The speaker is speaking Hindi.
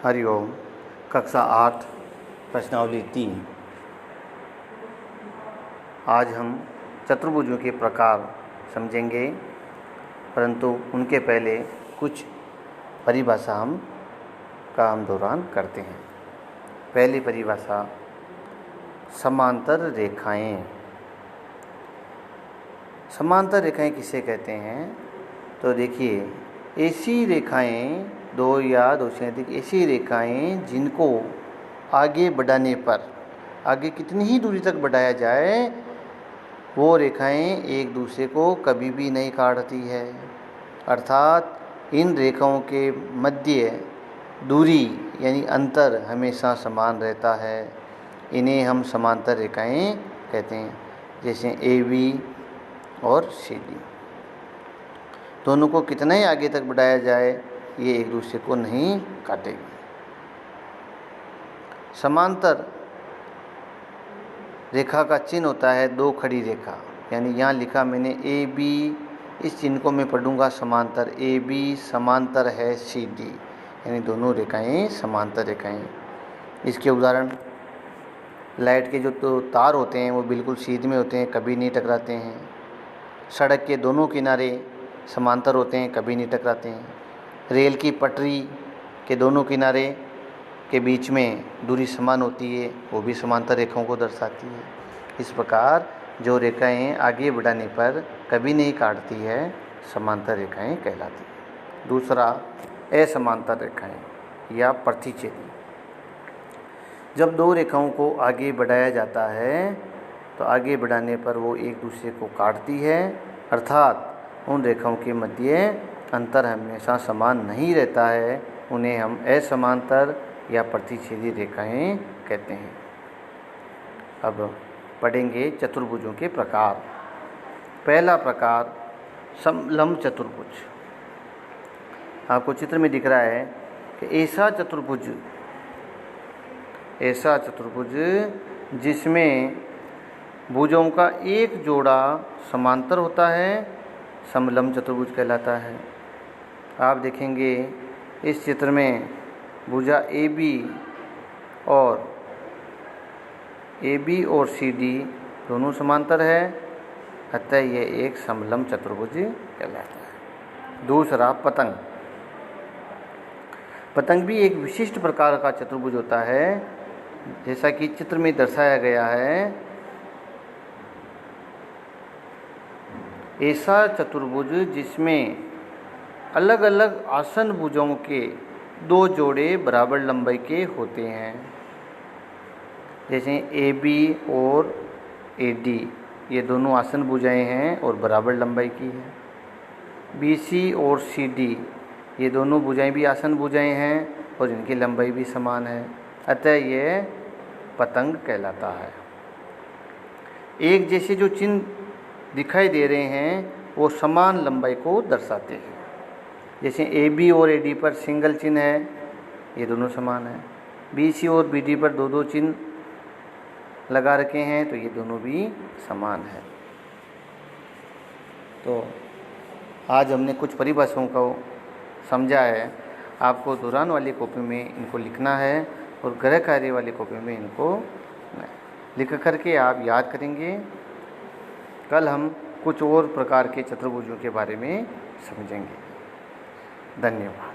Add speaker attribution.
Speaker 1: हरिओम। कक्षा 8 प्रश्नावली 3। आज हम चतुर्भुजों के प्रकार समझेंगे, परंतु उनके पहले कुछ परिभाषा हम दौरान करते हैं। पहली परिभाषा, समांतर रेखाएं। समांतर रेखाएं किसे कहते हैं? तो देखिए, ऐसी रेखाएं, दो या दो से अधिक ऐसी रेखाएं जिनको आगे बढ़ाने पर, आगे कितनी ही दूरी तक बढ़ाया जाए, वो रेखाएं एक दूसरे को कभी भी नहीं काटती है। अर्थात इन रेखाओं के मध्य दूरी यानी अंतर हमेशा समान रहता है। इन्हें हम समांतर रेखाएं कहते हैं। जैसे AB और CD, दोनों को कितना ही आगे तक बढ़ाया जाए, ये एक दूसरे को नहीं काटेगी। समांतर रेखा का चिन्ह होता है दो खड़ी रेखा, यानी यहाँ लिखा मैंने AB, इस चिन्ह को मैं पढ़ूंगा समांतर। AB समांतर है CD, यानी दोनों रेखाएं समांतर रेखाएं। इसके उदाहरण, लाइट के जो तार होते हैं वो बिल्कुल सीधे में होते हैं, कभी नहीं टकराते हैं। सड़क के दोनों किनारे समांतर होते हैं, कभी नहीं टकराते हैं। रेल की पटरी के दोनों किनारे के बीच में दूरी समान होती है, वो भी समांतर रेखाओं को दर्शाती है। इस प्रकार जो रेखाएं आगे बढ़ाने पर कभी नहीं काटती है, समांतर रेखाएं कहलाती हैं। दूसरा, असमांतर रेखाएं या प्रतिच्छेदी। जब दो रेखाओं को आगे बढ़ाया जाता है तो आगे बढ़ाने पर वो एक दूसरे को काटती है, अर्थात उन रेखाओं के मध्य अंतर हमेशा समान नहीं रहता है। उन्हें हम असमांतर या प्रतिच्छेदी रेखाएं कहते हैं। अब पढ़ेंगे चतुर्भुजों के प्रकार। पहला प्रकार, समलंब चतुर्भुज। आपको चित्र में दिख रहा है कि ऐसा चतुर्भुज जिसमें भुजों का एक जोड़ा समांतर होता है, समलंब चतुर्भुज कहलाता है। आप देखेंगे इस चित्र में भुजा AB और CD दोनों समांतर है, अतः यह एक समलंब चतुर्भुज कहलाता है। दूसरा, पतंग। पतंग भी एक विशिष्ट प्रकार का चतुर्भुज होता है, जैसा कि चित्र में दर्शाया गया है। ऐसा चतुर्भुज जिसमें अलग अलग आसन भुजों के दो जोड़े बराबर लंबाई के होते हैं। जैसे AB और AD, ये दोनों आसन भुजाएं हैं और बराबर लंबाई की है। BC और CD, ये दोनों भुजाएं भी आसन भुजाएं हैं और इनकी लंबाई भी समान है, अतः यह पतंग कहलाता है। एक जैसे जो चिन्ह दिखाई दे रहे हैं वो समान लंबाई को दर्शाते हैं। जैसे AB और AD पर सिंगल चिन्ह है, ये दोनों समान है। BC और BD पर दो दो चिन्ह लगा रखे हैं, तो ये दोनों भी समान है। तो आज हमने कुछ परिभाषाओं को समझा है। आपको दौरान वाली कॉपी में इनको लिखना है और गृह कार्य वाली कॉपी में इनको लिख करके आप याद करेंगे। कल हम कुछ और प्रकार के चतुर्भुजों के बारे में समझेंगे। धन्यवाद।